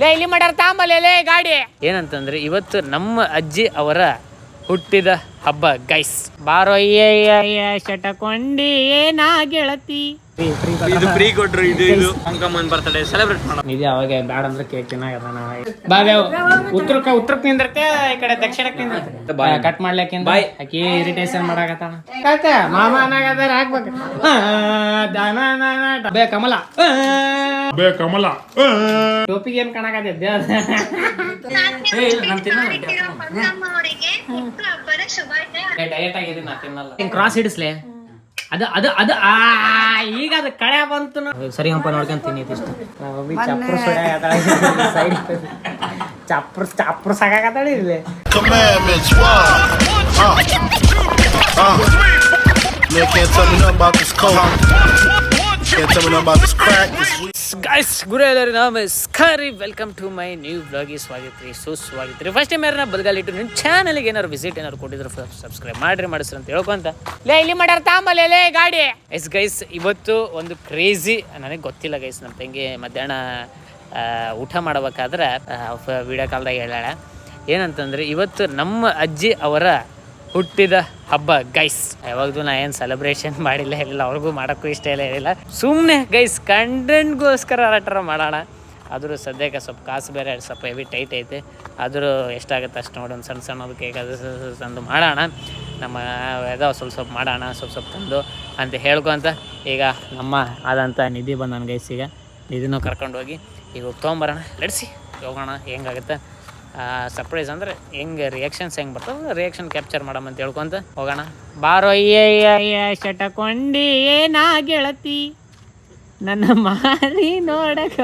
ಲೇ ಇಲ್ಲಿ ಮಾಡ್ಯಾರ ತಾಂಬಲೇ ಗಾಡಿ ಏನಂತಂದ್ರೆ ಇವತ್ತು ನಮ್ಮ ಅಜ್ಜಿ ಅವರ ಹುಟ್ಟಿದ ಹಬ್ಬ ಗೈಸ್. ಬಾರೋ ಶಟಕೊಂಡಿ ಏನಾ ಗೆಳತಿ ಇದು ಫ್ರೀ ಕೊಟ್ರು. ಇದು ಅಂಕಮ್ಮನ್ ಬರ್ತಡೇ ಸೆಲೆಬ್ರೇಟ್ ಮಾಡೋಣ. ಇದು ಅವಾಗ ಬ್ಯಾಡ ಅಂದ್ರೆ ಕೇಕ್ ತಿನ್ನಾಗದ ಬಾಬೆ ಉತ್ತರಕ್ಕೆ ನಿಂದಿರ್ತೆ ಈ ಕಡೆ ದಕ್ಷಿಣಕ್ಕೆ ನಿಂದಿರ್ತೆ ಕಟ್ ಮಾಡ್ಲಿಕ್ಕಿಂತ ಬಾಯ್ ಆಕಿ ಇರಿಟೇಷನ್ ಮಾಡಾಕತ್ತಾನ ಕಾಕ ಮಾಮ ಅನ್ನಾಗದಾರ ಹಾಕ್ಬೇಕು ಬೇ ಕಮಲ ಬೇ ಕಮಲ ಟೋಪಿಗೆ ಏನ್ ಕಾಣಕತ್ತೈತೆ ಡಯಟ್ ಆಗಿದ್ದೀನಿ ನಾ ತಿನ್ನಲ್ಲ ಕ್ರಾಸ್ ಹಿಡಿಸ್ಲೆ ಅದು ಅದು ಅದು ಈಗ ಅದು ಕಳೆ ಬಂತು ಸರಿ ಹಂಪ ನೋಡ್ಕೊಂತೀನಿ ಇದಿಷ್ಟು ಚಪ್ರ ಸೈಡ್ ಚಪ್ರ ಸಾಕಾಗತ್ತಾಳಿ ಇಲ್ಲಿ ಗೈಸ್ ಗುರು ಎಲ್ಲರೂ ನಮಸ್ಕಾರಿ ವೆಲ್ಕಮ್ ಟು ಮೈ ನ್ಯೂ ಬ್ಲಾಗಿಗೆ ಸ್ವಾಗತ ರೀ ಸುಸ್ವಾಗತ ರೀ. ಫಸ್ಟ್ ಟೈಮ್ ಯಾರನ್ನ ಬದಲಾಗಿಟ್ಟು ನಿಮ್ಮ ಚಾನಲ್ಗೆ ಏನಾರು ವಿಸಿಟ್ ಏನಾರು ಕೊಟ್ಟಿದ್ರು ಸಬ್ಸ್ಕ್ರೈಬ್ ಮಾಡ್ರಿ ಅಂತ ಹೇಳ್ಕೊಂತ ಲೇ ಇಲ್ಲಿ ಮಾಡ್ಯಾರ ತಾಂಬಲೇ ಗಾಡಿ ಗೈಸ್. ಇವತ್ತು ಒಂದು ಕ್ರೇಜಿ ನನಗೆ ಗೊತ್ತಿಲ್ಲ ಗೈಸ್. ನಮ್ಮ ತಂಗಿ ಮಧ್ಯಾಹ್ನ ಊಟ ಮಾಡ್ಬೇಕಾದ್ರೆ ವಿಡಿಯೋ ಕಾಲ್ದಾಗ ಹೇಳಾಳ ಏನಂತಂದ್ರೆ ಇವತ್ತು ನಮ್ಮ ಅಜ್ಜಿ ಅವರ ಹುಟ್ಟಿದ ಹಬ್ಬ ಗೈಸ್. ಯಾವಾಗಲೂ ನಾ ಏನು ಸೆಲೆಬ್ರೇಷನ್ ಮಾಡಿಲ್ಲ ಹೇಳಿಲ್ಲ, ಅವ್ರಿಗೂ ಮಾಡೋಕ್ಕೂ ಇಷ್ಟ ಇಲ್ಲ ಹೇಳಿಲ್ಲ. ಸುಮ್ಮನೆ ಗೈಸ್ ಕಂಟೆಂಟ್ಗೋಸ್ಕರ ಆಟಾರ ಮಾಡೋಣ. ಆದರೂ ಸದ್ಯಕ್ಕೆ ಸ್ವಲ್ಪ ಕಾಸು ಬೇರೆ ಸ್ವಲ್ಪ ಹೆವಿ ಟೈಟ್ ಐತೆ. ಆದರೂ ಎಷ್ಟಾಗುತ್ತೆ ಅಷ್ಟು ನೋಡಿ ಒಂದು ಸಣ್ಣ ಸಣ್ಣದು ಕೇಕ್ ಅದು ತಂದು ಮಾಡೋಣ. ನಮ್ಮ ಏನೋ ಸ್ವಲ್ಪ ಮಾಡೋಣ ಸ್ವಲ್ಪ ತಂದು ಅಂತ ಹೇಳ್ಕೊಂತ ಈಗ ನಮ್ಮ ಆದಂಥ ನಿಧಿ ಬಂದಾನ ಗೈಸ್. ಈಗ ನಿಧಿನೂ ಕರ್ಕೊಂಡೋಗಿ ಈಗ ತೊಗೊಂಬರೋಣ, ನಡೆಸಿ ಹೋಗೋಣ. ಹೆಂಗಾಗುತ್ತೆ ಸರ್ಪ್ರೈಸ್ ಅಂದರೆ ಹೆಂಗೆ ರಿಯಾಕ್ಷನ್ಸ್ ಹೆಂಗೆ ಬರ್ತದೆ ರಿಯಾಕ್ಷನ್ ಕ್ಯಾಪ್ಚರ್ ಮಾಡಮಂತ ಹೇಳ್ಕೊಂತ ಹೋಗೋಣ. ಬಾರೋ ಶಟಕೊಂಡಿ ಏನಾ ಗೆಳತಿ ನನ್ನ ಮಾರಿ ನೋಡಕ.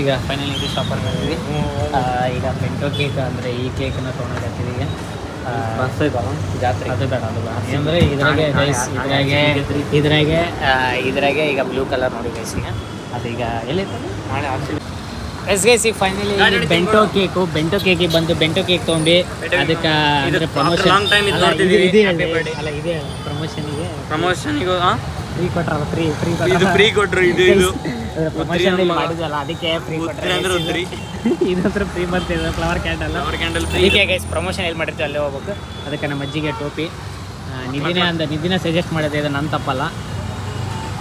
ಈಗ ಫೈನಲ್ ಇದು ಶಾಪರ್ ಬಂದಿದ್ವಿ. ಈಗ ಬೆಂಟೋ ಕೇಕ್ ಅಂದರೆ ಈ ಕೇಕನ್ನ ತೊಗೊಂಡೋಗ್ತೀವಿ. ಈಗ ಜಾತ್ರೆ ಅದು ಬೇಡ ಅದು ಬೇಡ ಅಂದರೆ ಇದ್ರಾಗೆ ಈಗ ಬ್ಲೂ ಕಲರ್ ನೋಡಿ ಗೈಸ್. ಈಗ ಅದೀಗ ಎಲ್ಲಿರ್ತದೆ ನಾಳೆ ಆಕ್ಚುಲಿ ಗೈಸ್. ಈಗ ಫೈನಲಿ ಬೆಂಟೋ ಕೇಕಿಗೆ ಬಂದು ಬೆಂಟೋ ಕೇಕ್ ತೊಗೊಂಡು ಅದಕ್ಕೆ ಅಂದರೆ ಪ್ರಮೋಷನ್ ಪ್ರಮೋಷನಿಗೆ ಫ್ರೀ ಕೊಟ್ರು. ಇದು ಪ್ರಮೋಷನ್ ಮಾಡಿದಲ್ಲ ಅದಕ್ಕೆ ಫ್ರೀ ಇದಂದ್ರೆ ಫ್ರೀ ಬರ್ತಿದೆ ಫ್ಲವರ್ ಕ್ಯಾಂಡಲ್. ಅದಕ್ಕೆ ಗೈಸ್ ಪ್ರಮೋಷನ್ ಎಲ್ಲಿ ಮಾಡಿರ್ತೀವಿ ಅಲ್ಲೇ ಹೋಗ್ಬೇಕು. ಅದಕ್ಕೆ ನಮ್ಮ ಅಜ್ಜಿಗೆ ಟೋಪಿ ನಿಧಿನೇ ಸಜೆಸ್ಟ್ ಮಾಡಿದೆ. ಇದು ನನ್ನ ತಪ್ಪಲ್ಲ,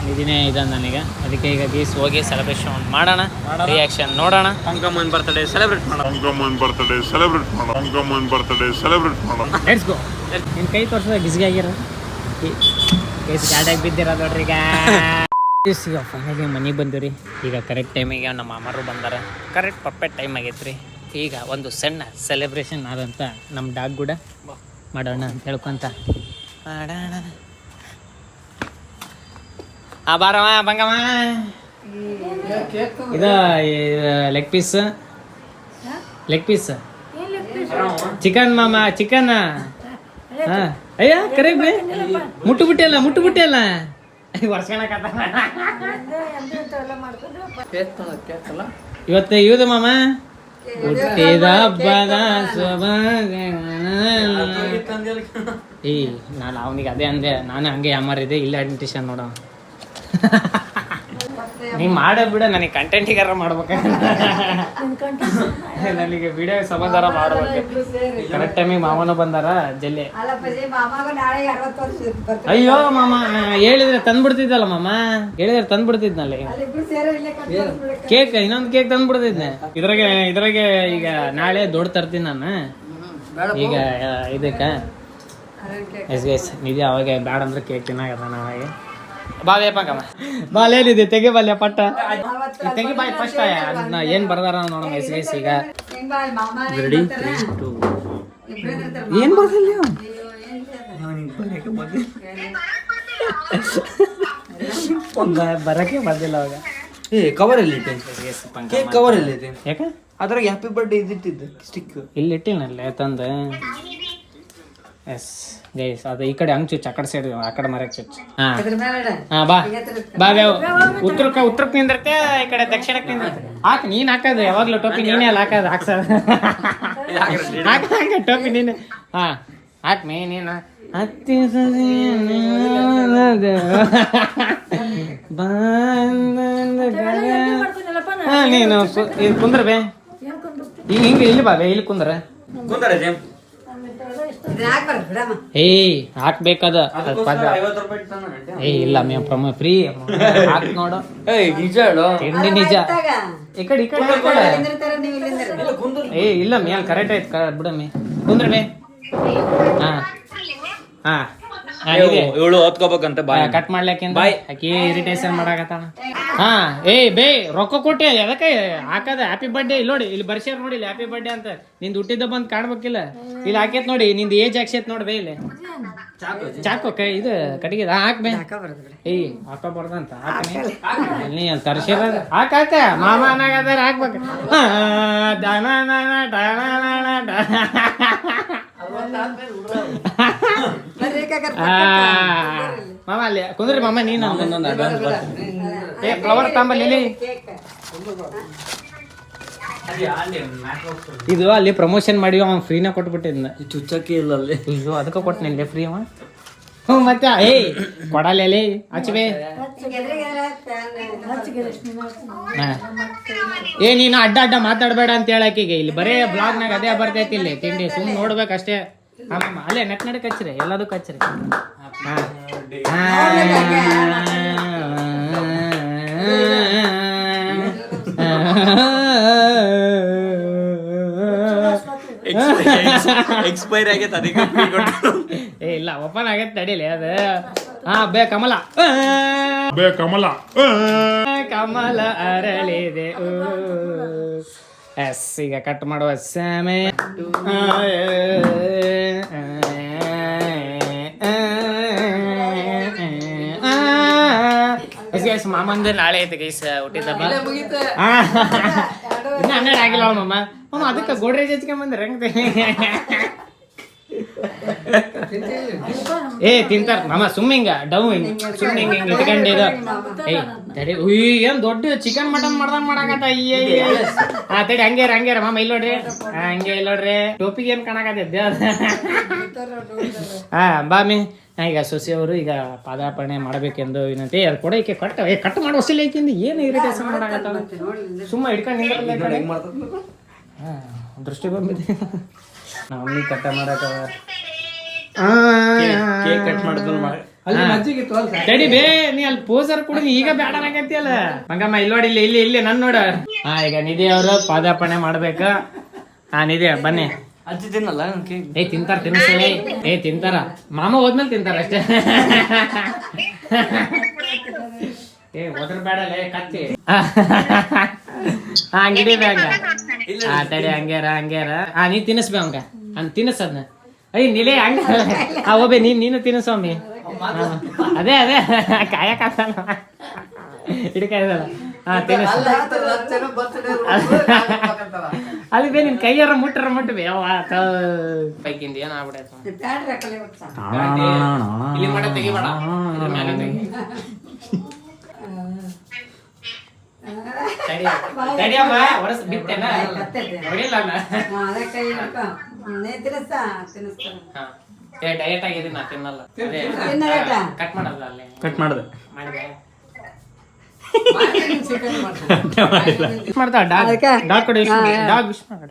ನಿಧಿನೇ ಇದೆ ನನಗೆ. ಅದಕ್ಕೆ ಈಗ ಗೀಸ್ ಹೋಗಿ ಸೆಲೆಬ್ರೇಷನ್ ಮಾಡೋಣ, ರಿಯಾಕ್ಷನ್ ನೋಡೋಣ. ಅಂಕಮ್ಮನ್ ಬರ್ತಡೇ ಸೆಲೆಬ್ರೇಟ್ ಮಾಡೋಣ. Let's go. ನಿನ್ನ ಕೈ ತೋರಿಸೋದು ಬಿಸಿಗೆ ಆಗಿರೋ ಕೈ ಗಾಡಿಯಾಗಿ ಬಿದ್ದಿರೋ ನೋಡ್ರಿ. ಈಗ ಫೈನಲಿ ಮನೆಗೆ ಬಂದಿರಿ. ಈಗ ಕರೆಕ್ಟ್ ಟೈಮಿಗೆ ನಮ್ಮ ಮಾಮರು ಬಂದಾರ. ಕರೆಕ್ಟ್ ಪರ್ಫೆಕ್ಟ್ ಟೈಮ್ ಆಗೈತೆ ರೀ. ಈಗ ಒಂದು ಸಣ್ಣ ಸೆಲೆಬ್ರೇಷನ್ ಆದಂಥ ನಮ್ಮ ಡಾಗ್ ಕೂಡ ಮಾಡೋಣ ಅಂತ ಹೇಳ್ಕೊಂತ ಮಾಡೋಣ. ಬಾರವ ಬಂಗಮ್ಮ. ಇದು ಲೆಗ್ ಪೀಸ್ ಚಿಕನ್ ಮಾಮ ಚಿಕನ್. ಹಾಂ ಅಯ್ಯ ಕರೆಕ್ಟ್ ಬೇ ಮುಟ್ಟು ಬಿಟ್ಟಿಲ್ಲ ಇವತ್ತು ಇವ್ದು ಮಾಮ ಹುಟ್ಟಿದ ಹಬ್ಬದ ನಾನು ಅವನಿಗೆ ಅದೇ ಅಂದೆ. ನಾನು ಹಂಗೆ ಯಾಮಾರಿದೆ ಇಲ್ಲ ಅಡ್ಮಿಟೇಷನ್ ನೋಡ. ನೀವ್ ಮಾಡೋ ಬಿಡ ನನಗೆ ಕಂಟೆಂಟಿಗಾರ ಮಾಡ್ಬೇಕ. ನನಗೆ ವಿಡಿಯೋ ಸಮಾಧಾನ ಮಾಡ್ಬೇಕು. ಕರೆಕ್ಟ್ ಟೈಮಿಗೆ ಮಾಮನ ಬಂದಾರ ಜಲ್ಲೆ. ಅಯ್ಯೋ ಮಾಮ ಹೇಳಿದ್ರೆ ತಂದ್ಬಿಡ್ತಿದ್ದಲ್ಲ ಮಾಮ, ಹೇಳಿದ್ರೆ ತಂದ್ಬಿಡ್ತಿದ್ನಲ್ಲಿ ಕೇಕ್. ಇನ್ನೊಂದು ಕೇಕ್ ತಂದ್ಬಿಡ್ತಿದ್ನೆ. ಇದ್ರಾಗೆ ಈಗ ನಾಳೆ ದೊಡ್ಡ ತರ್ತೀನಿ ನಾನು. ಈಗ ಇದಕ್ಕೆ ಎಸ್ ನಿಧಿ ಅವಾಗ ಬ್ಯಾಡ ಅಂದ್ರೆ ಕೇಕ್ ತಿನ್ನಾಗದ ನಾವಾಗೆ. ಬಾವೇಪಂಗಮ್ಮ ಬಾಲೇನಿದೆ ತೆಗೆ ಬಾಲ್ಯ ಪಟ್ಟ ತೆಗಿ ಬಾಯ್ ಫಸ್ಟ್ ಅದನ್ನ ಏನ್ ಬರ್ದಾರ ನೋಡೋಣ. ಗೈಸ್ ಈಗ ರೆಡಿ 3 2 ಏನ್ ಬರ್ದಿಲ್ಲ ಬರಕ್ಕೆ ಬರ್ದಿಲ್ಲ ಅವಾಗ. ಕವರ್ ಎಲ್ಲಿ ಕೇಕ್ ಕವರ್ ಎಲ್ಲಿ ಐತೆ? ಯಾಕೆ ಅದ್ರಾಗ ಹ್ಯಾಪಿ ಬರ್ಡೇ ಇದ್ದಿಟ್ಟಿದ್ದು ಸ್ಟಿಕ್ ಇಲ್ಲಿ ಇಟ್ಟಿನಲ್ಲೇ ತಂದ. ಎಸ್ ಗೈಸ್ ಅದು ಈ ಕಡೆ ಹಂಗ್ ಚುಚ್ಚ ಆ ಕಡೆ ಸೈಡ್ ಆ ಕಡೆ ಮರಕ್ಕೆ ಚುಚ್ಚ. ಹಾ ಬಾ ಉತ್ತರಕ್ಕೆ ನಿಂದಿರ್ತೆ ಈ ಕಡೆ ದಕ್ಷಿಣಕ್ಕೆ ನಿಂದಿರ್ತೆ. ಹಾಕ್ ನೀನ್ ಹಾಕೋದು ಯಾವಾಗ್ಲೂ ಟೋಪಿ ನೀನೇ ಅಲ್ಲ ಹಾಕೋದು. ಹಾಕ್ಸೋದು ಹಾಕ ಟೋಪಿ ನೀನು. ಹಾ ಹಾಕ್ ಮೇ ನೀನು ಹತ್ತಿ ನೀನು ಇಲ್ಲಿ ಕುಂದ್ರ ಬೇ ಹಿಂಗ ಹಿಂಗ ಇಲ್ಲಿ ಬಾ ಬೇ ಇಲ್ಲಿ ಕುಂದ್ರ ಕುಂತಾರೆ ಜೇಮ್ ಏಯ್ ಹಾಕ್ಬೇಕದ ಏಯ್ ಇಲ್ಲ ಮೇವ್ ಫ್ರೀ ಹಾಕ್ ನೋಡು ನಿಜ ಹೇಳು ತಿಂಡಿ ನಿಜ ಈ ಕಡೆ ಏಯ್ ಇಲ್ಲ ಮೇಲ್ ಕರೆಕ್ಟ್ ಆಯ್ತು ಬಿಡಮ್ಮಿ ಕುಂದ್ರ ಬೇ ಹಾ ಹಾ ಇವಳು ಓದ್ಕೋಬೇಕಂತ ಬಾಯ್ ಕಟ್ ಮಾಡ್ಲಿಕ್ಕಿಂದ ಆಕಿ ಇರಿಟೇಷನ್ ಮಾಡಾಕತ್ತಾನ ಹಾ ಏಯ್ ಬೇ ರೊಕ್ಕ ಕೊಟ್ಟೆ ಅದಕ್ಕೆ ಹಾಕದ ಹ್ಯಾಪಿ ಬರ್ಡೇ ಇಲ್ಲಿ ನೋಡಿ ಇಲ್ಲಿ ಬರ್ಸ್ಯಾರ ನೋಡಿ ಇಲ್ಲಿ ಹ್ಯಾಪಿ ಬರ್ಡೇ ಅಂತ ನಿಂದು ಹುಟ್ಟಿದ ಬಂದ್ ಕಾಣ್ಬೇಕಿಲ್ಲ ಇಲ್ಲಿ ಹಾಕೇತ್ ನೋಡಿ ನಿಂದು ಏಜ್ ಹಾಕ್ಸೇತ್ ನೋಡಿ ಬೇ ಇಲ್ಲಿ ಚಾಕು ಕೈ ಇದು ಕಟ್ಟಿಗೆ ಹಾಕ್ ಬೇ ಏಯ್ ಹಾಕಬಾರ್ದಂತ ನೀ ತರ್ಸಿರ ಹಾಕ ಹಾಕ ಮಾಮ ಅನ್ನಾಗದಾರ ಹಾಕ್ಬೇಕು ಮಾಮ ಅಲ್ಲಿ ಕುಂದ್ರಿ ಮಾಮ ನೀನು ಫ್ಲವರ್ ತಾಂಬಲ್ಲಿ ಇದು ಅಲ್ಲಿ ಪ್ರಮೋಷನ್ ಮಾಡಿ ಅವ್ನು ಫ್ರೀನ ಕೊಟ್ಬಿಟ್ಟಿದ್ನ ಚುಚ್ಚಕ್ಕೆ ಇಲ್ಲ ಅಲ್ಲಿ ಇದು ಅದಕ್ಕೆ ಕೊಟ್ಟನಿಲ್ಲ ಫ್ರೀ ಅವ ಹ್ಞೂ ಮತ್ತೆ ಏಯ್ ಕೊಡಲ್ಲ ಹಚ್ಚಬೇ ಏ ನೀನು ಅಡ್ಡ ಅಡ್ಡ ಮಾತಾಡ್ಬೇಡ ಅಂತ ಹೇಳಕ್ಕೀಗ ಇಲ್ಲಿ ಬರೇ ಬ್ಲಾಗ್ನಾಗ ಅದೇ ಬರ್ತೈತಿ ಇಲ್ಲಿ ತಿಂಡಿ ಸುಮ್ಮನೆ ನೋಡ್ಬೇಕಷ್ಟೇ ಆಮಮ್ಮ ಅಲ್ಲೇ ನಡಕ್ ಹಚ್ಚ್ರಿ ಎಲ್ಲದಕ್ಕೂ ಹಚ್ಚ್ರಿ ಎಕ್ಸ್ಪೈರ್ ಆಗೈತೆ ಅದಕ್ಕೆ ಏ ಇಲ್ಲ ಓಪನ್ ಆಗೈತೆ ತಡೀಲಿ ಅದು ಹಾ ಬೇ ಕಮಲ ಕಮಲ ಅರಳಿದೆ ಎಸ್ ಈಗ ಕಟ್ ಮಾಡುವ ಸಮಯ ಗೈಸ್ ಮಾಮಂದ ನಾಳೆ ಐತೆ ಗೈಸ್ ಹುಟ್ಟಿದಬ್ಬ ಇನ್ನ 12 ಆಗಿಲ್ಲ ಮಮ್ಮ ಮಮ್ಮ ಅದಕ್ಕೆ ಗೋಡ್ರೇಜ್ ಹಚ್ಕೊಂಡ್ ಬಂದ್ರೆ ಹೆಂಗ್ ಏ ತಿಂತಾರ ಮಾಮ ಸುಮ್ಮ ಹಿಂಗ ಡೌ ಹಿಂಗ ಸುಮ್ಮನೆ ಹಿಂಗ ಹಿಂಗ ಇಟ್ಕೊಂಡಿದ ಏಯ್ ತಡಿ ಏನ್ ದೊಡ್ಡ ಚಿಕನ್ ಮಟನ್ ಮಾಡ್ದಂಗ್ ಮಾಡಾಕತ್ತ ಅಯ್ಯ ಹಾ ತಡಿ ಹಂಗೇರ ಮಾಮ ಇಲ್ಲಿ ನೋಡ್ರಿ ಹಂಗೆ ಇಲ್ಲಿ ನೋಡ್ರಿ ಟೋಪಿಗೆ ಏನ್ ಕಾಣಕತ್ತೈತೆ ಹಾ ಬಾಮಿ ಈಗ ಸೊಸೆ ಅವರು ಈಗ ಪಾದಾರ್ಪಣೆ ಮಾಡಬೇಕೆಂದು ವಿನಂತಿ ಅದು ಕೂಡ ಈಕೆ ಕಟ್ ಮಾಡೋ ವಸೂಲಿ ಐತಿಂದ ಏನು ಇರಿಟೇಷನ್ ಮಾಡಾಕತ್ತ ಸುಮ್ಮ ಹಿಡ್ಕೊಂಡು ದೃಷ್ಟಿ ಬಂದಿದೆ ನಾವು ಕಟ್ಟ ಮಾಡಕ ತಡಿ ಬೇ ನೀ ಅಲ್ಲಿ ಪೋಸರ್ ಕೂಡ ಈಗ ಬೇಡ ಆಗತ್ತಿಯಲ್ಲ ಮಂಗಮ್ಮ ಇಲ್ಲಿ ನೋಡಿ ಇಲ್ಲಿ ನನ್ ನೋಡ ಹಾ ಈಗ ನಿಧಿ ಅವರು ಪಾದಾರ್ಪಣೆ ಮಾಡ್ಬೇಕ ಹಾ ನಿಧಿ ಬನ್ನಿ ಅಜ್ಜಿ ತಿನ್ನಲ್ಲ ಏ ತಿಂತಾರ ತಿನ್ಸಲೇ ಏ ತಿಂತಾರ ಮಾಮ ಹೋದ್ಮೇಲೆ ತಿಂತಾರ ಅಷ್ಟೇ ಏ ಹೋದ್ರ ಬೇಡಲೇ ಕತ್ತಿ ಹಂಗಿಡಿ ಬ್ಯಾಂಗ ಹಾ ತಡಿ ಹಂಗ್ಯಾರ ಹಾ ನೀ ತಿನ್ನಿಸ್ಬೇ ಅವಂಗ ಹಂಗ ತಿನ್ನಿಸದ್ನ ಅಯ್ಯ ನೀಲೇ ಹಂಗ ಹೋಗ್ಬೇ ನೀನು ತಿನ್ನಿಸೋಮ್ಮಿ ಅದೇ ಕಾಯಕಾತಲ್ಲ ಹಿಡ್ಕಾಯ್ದಲ್ಲ ಹಾ ತಿನ್ನಿಸ್ ಅಲ್ಲಿ ಬೇ ನಿನ್ ಕೈಯಾರ ಮುಟ್ಟಬೇ ಪೈಕಿಂದ ಏನ್ ಆಗ್ಬಿಡೈತೆ ಇಲ್ಲಿ ಮಾಡ ತೆಗಿಬೇಡ ತಡಿಯಮ್ಮ ಹೊರಸ್ ಬಿಟ್ಟೆನ ಹೊಡಿಲ್ಲ ಡಯಟ್ ಆಗಿದ್ದೀನಿ ನಾ ತಿನ್ನಲ್ಲ ಕಟ್ ಮಾಡಲ್ಲ ಅಲ್ಲೇ ಕಟ್ ಮಾಡ್ದೆ ಮಾಡ್ತಾ ಡಾಗ್ ಕೊಡಿ ಡಾಗ್ ವಿಶ್ ಮಾಡ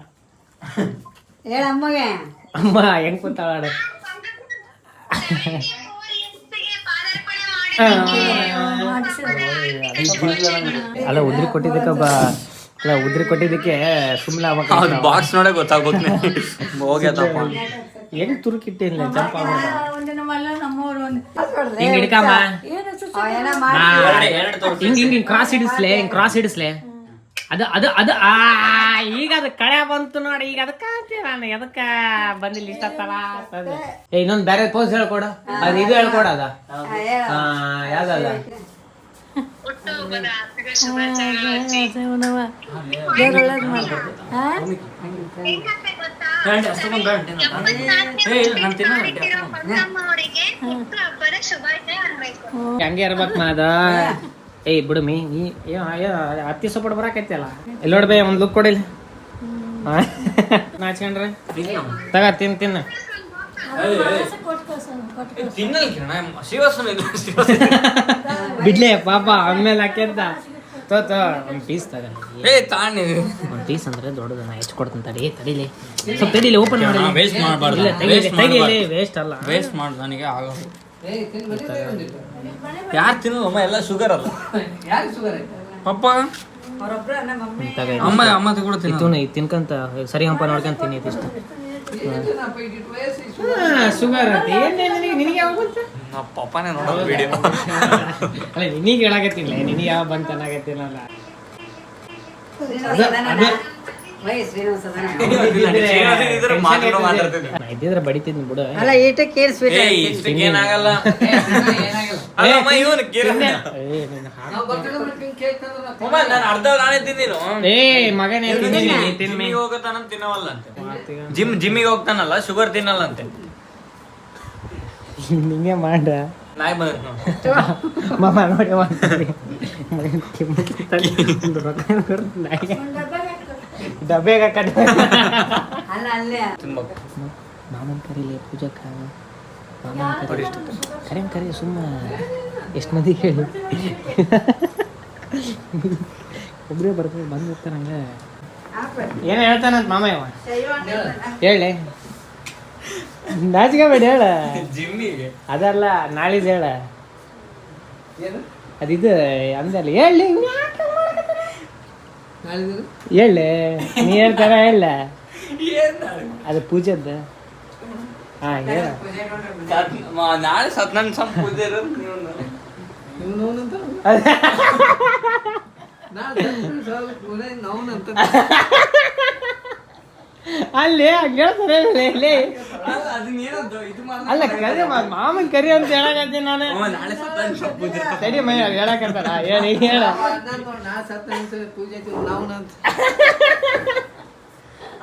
ಅಮ್ಮ ಹೆಂಗ್ ಕೂತಾಳ ಅಲ್ಲ ಉದ್ರಿ ಕೊಟ್ಟಿದ್ದಕ್ಕೆ ಸುಮ್ಮನೆ ಬಾಕ್ಸ್ ನೋಡೇ ಗೊತ್ತಾಗ್ಬೇಕು ಹೋಗ್ಯದಪ್ಪ ಹೆಂಗ್ ತುರುಕಿಟ್ಟಿಲ್ಲ ಜಂಪ್ ಆಗ್ಬಿಡ ಹಿಂಗ್ ಹಿಡ್ಕಮ್ಮ ಹಿಂಗ್ ಕ್ರಾಸ್ ಹಿಡಿಸ್ಲೆ ಅದು ಈಗ ಅದು ಕಳೆ ಬಂತು ನೋಡಿ ಈಗ ಅದಕ್ಕೆ ನಾನು ಎದಕ್ಕ ಬಂದಿಲ್ಲ ಇಷ್ಟ ಇನ್ನೊಂದು ಬೇರೆ ಪೋಸ್ ಹೇಳ್ಕೊಡ ಅದು ಇದು ಹೇಳ್ಕೊಡ ಅದ ಯಾವ್ದದ ಹಂಗೆ ಇರ್ಬೇಕ್ ಮಾದ ಏಯ್ ಬಿಡುಮಿ ನೀ ಹತ್ತಿ ಸಪೋರ್ಟ್ ಬರಾಕೈತಿಯಲ್ಲ ಎಲ್ಲಿ ನೋಡ್ಬೇ ಒಂದ್ ಲುಕ್ ಕೊಡಿಲ್ಲ ನಾಚ್ಕೊಂಡ್ರೆ ತಗ ತಿನ್ನ ಬಿಡ್ಲೆ ಪಾಪ ಆಮೇಲೆ ಹಾಕ್ಯಂತ ಒಂದು ಪೀಸ್ ತಗ ಏ ತಾಣಿ ಒಂದು ಪೀಸ್ ಅಂದ್ರೆ ದೊಡ್ಡದು ನಾ ಹೆಚ್ಚು ಕೊಡ್ತೀನಿ ತಡೀಲಿ ಸ್ವಲ್ಪ ತಡೀಲಿ ಓಪನ್ ಮಾಡಿ ವೇಸ್ಟ್ ಮಾಡಬಾರ್ದು ತೆಗೀಲಿ ವೇಸ್ಟ್ ಅಲ್ಲ ವೇಸ್ಟ್ ಮಾಡು ನನಗೆ ಆಗೋದು ಯಾರು ತಿನ್ನೋದು ಎಲ್ಲ ಶುಗರ್ ಅಲ್ಲ ಪಪ್ಪ ಅಮ್ಮ ಅಮ್ಮ ಕೂಡ ತಿನ್ನು ತಿನ್ಕಂತ ಸರಿ ಹಂಪ ನೋಡ್ಕೊಂತ ತಿನ್ನಿ ಇಷ್ಟ ಶುಗರ್ ನಿನಗೆ ಯಾವ ಬಂತ ಪಪ್ಪನೇ ನೋಡೋದು ವಿಡಿಯೋ ಅಲ್ಲ ನಿನಗೆ ಹೇಳಾಕತ್ತಿಲ್ಲ ನಿನಗೆ ಯಾವ ಬಂತ ಅನ್ನಕತ್ತಿಲ್ಲ ಇದ್ದಿದ್ರೆ ಬಡಿತಿದ್ನಿ ಬಿಡು ಅಲ್ಲ ಏಟ ಕೇಳಿಸ್ಬಿಟ್ಟು ಏನಾಗಲ್ಲ ನಾನು ಅರ್ಧ ನಾನೇ ತಿಂದಿನು ಮಗನೇ ಜಿಮ್ಮಿಗೆ ಹೋಗತಾನ ತಿನ್ನವಲ್ಲ ಅಂತೆ ಜಿಮ್ಮಿಗೆ ಹೋಗ್ತಾನಲ್ಲ ಶುಗರ್ ತಿನ್ನಲ್ಲ ಅಂತೆ ಹಿಂಗೆ ಮಾಡ ನಾಯಿ ಬಂದ ಮಾಮ ನೋಡಿ ಡಬ್ಬೇಗ ಕಡಿಮೆ ಅಲ್ಲ ಅಲ್ಲೇ ತಿನ್ಬೇಕು ಮಾಮನ್ ಕರೀಲಿ ಪೂಜಕ್ಕ ಮಾಮನ್ ಕರಿ ಸುಮ್ಮ ಎಷ್ಟು ಮಂದಿ ಹೇಳಿ ಒಬ್ಬರೇ ಬರ್ತಾರೆ ಬಂದು ಹೋಗ್ತಾರ ಹಂಗೆ ಏನೋ ಹೇಳ್ತಾನಂತ ಮಾಮ ಇವ ಹೇಳಿ ನಾಚಿಕೆ ಬೇಡ ಹೇಳ ಜಿಮ್ಮಿಗೆ ಅದಲ್ಲ ನಾಳಿದ್ದು ಹೇಳ ಅದಿದು ಅಂದಲ್ಲ ಹೇಳಿ ಹೇಳಿ ನೀ ಹೇಳ್ತಾರ ಹೇಳ ಅದು ಪೂಜೆದ ಹಾ ಹೇಳ ನಾಳೆ ಸತ್ಯನಾರಾಯಣ ಸ್ವಾಮಿ ಪೂಜೆ ಇರೋದು ಅಲ್ಲಿ ಹೇಳ್ತಾರೆ ಅಲ್ಲ ಕರಿ ಮಾಮನ್ ಕರಿ ಅಂತ ಹೇಳಕತ್ತೀನಿ ನಾನು ನಾಳೆ ಸತ್ಯನಾರಾಯಣ ಸ್ವಾಮಿ ಪೂಜೆ ಸರಿ ಮೈ ಹೇಳಕತ್ತಾರ ಹೇಳಿ ಹೇಳ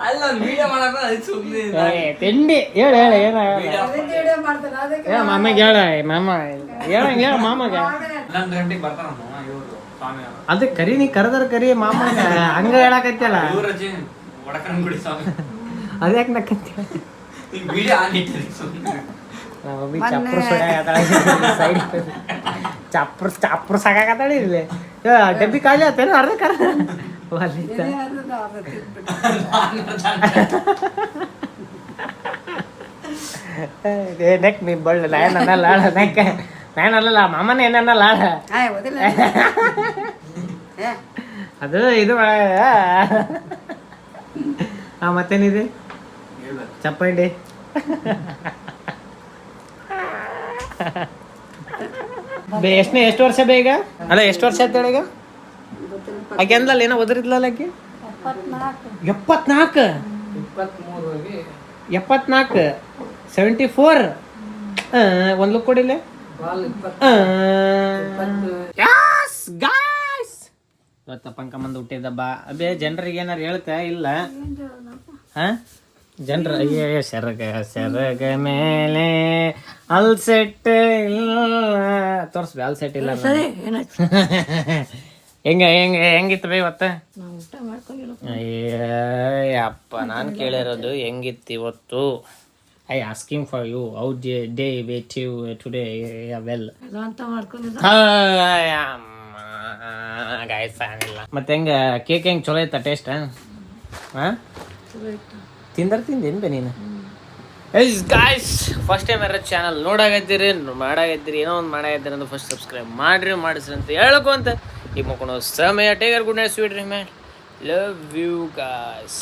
ಅಲ್ಲ ವಿಡಿಯೋ ಮಾಡಕ ಸುಮ್ಮನೆ ತಿಂಡಿ ಹೇಳ ಹೇಳ ಏನಾಗಲ್ಲ ವಿಡಿಯೋ ಮಾಡ್ತಾರೆ ಅದಕ್ಕೆ ಹೇಳ ಮಾಮಗೆ ಹೇಳ ಮಾಮ ಹೇಳಂಗ ಹೇಳ ಮಾಮಗ 11 ಗಂಟೆಗೆ ಬರ್ತಾರಮ್ಮ ಇವರು ಸ್ವಾಮಿ ಅದೇ ಕರಿ ನೀ ಕರೆದ್ರ ಕರಿ ಮಾಮಗ ಹಂಗ ಹೇಳಕತ್ತಲ್ಲ ಇವ್ರಜ್ಜಿ ಒಡಕನ್ ಗುಡಿ ಸ್ವಾಮಿ ಅದ್ಯಾಕೆ ನಕ್ಕಂತೀಯ ಈಗ ವಿಡಿಯೋ ಆನ್ ಇಟ್ಟಿರಿ ಸುಮ್ಮನೆ ಮಮ್ಮಿ ಚಪ್ರ ಸೈಡ್ ಚಾಪ್ರ ಸಾಕಾಕತ್ತಾಳಿ ಇಲ್ಲಿ ಡಬ್ಬಿ ಖಾಲಿ ಆತೇನು ಅರ್ಧ ಕರ ನೆಕ್ ನೀ ಬಳ್ಳ ನಾನಲ್ಲ ನೆಕ್ ನಾನಲ್ಲ ಮಾಮನ ಏನನ್ನಲ್ಲ ಓದಿಲ್ಲ ಅದು ಇದು ಮತ್ತೇನಿದೆ ಚಪ್ಪಂಡಿ ಎಷ್ಟು ವರ್ಷ ಬೇಗ ಅಲ್ಲ ಎಷ್ಟು ವರ್ಷ ಆಯ್ತು ಈಗ ಆಕೆ ಅಂದ್ಲಲ್ಲ ಏನೋ ಓದರಿದ್ಲಲ್ಲ ಆಕೆ 74 74 ಒಂದು ಲುಕ್ ಕೊಡಿಲ್ಲ ಇವತ್ತ ಪಂಕಮ್ಮಂದು ಹುಟ್ಟಿದಬ್ಬ ಅದೇ ಜನರಿಗೆ ಏನಾರು ಹೇಳ್ತಾ ಇಲ್ಲ ಹಾ ಜನರ ಸೆರಗ ಮೇಲೆ ಅಲ್ಸೆಟ್ ಇಲ್ಲ ತೋರ್ಸ್ಬಿ ಅಲ್ಸೆಟ್ ಇಲ್ಲ ಹೆಂಗಿತ್ತು ಬೇ ಇವತ್ತ ಅಪ್ಪ ನಾನು ಕೇಳಿರೋದು ಹೆಂಗಿತ್ತು ಇವತ್ತು I asking for you how day wait you today well guys ಇಲ್ಲ ಮತ್ತೆ ಹೆಂಗ ಕೇಕ್ ಹೆಂಗ್ ಚಲೋ ಐತ ಟೇಸ್ಟ್ ಹಾ ತಿಂದೇನು ಬೇ ನೀನು ಗಾಯ್ಸ್ ಫಸ್ಟ್ ಟೈಮ್ ಯಾರ ಚಾನಲ್ ನೋಡಾಗತ್ತೀರಿ ಮಾಡಾಗತ್ತೀರಿ ಏನೋ ಒಂದು ಮಾಡಾಗತ್ತೀರಿ ಅಂದ್ರೆ ಫಸ್ಟ್ ಸಬ್ಸ್ಕ್ರೈಬ್ ಮಾಡಿಸ್ರಿ ಅಂತ ಹೇಳ್ಕೊಂತ ಈಗ ಮುಕ್ಕೊಂಡು ಸಮಯ ಟೇಗರ್ ಗುಡ್ ನೈಟ್ ಸ್ವೀಟ್ ರೀ ಮ್ಯಾನ್ ಲವ್ ಯು ಗಾಯ್ಸ್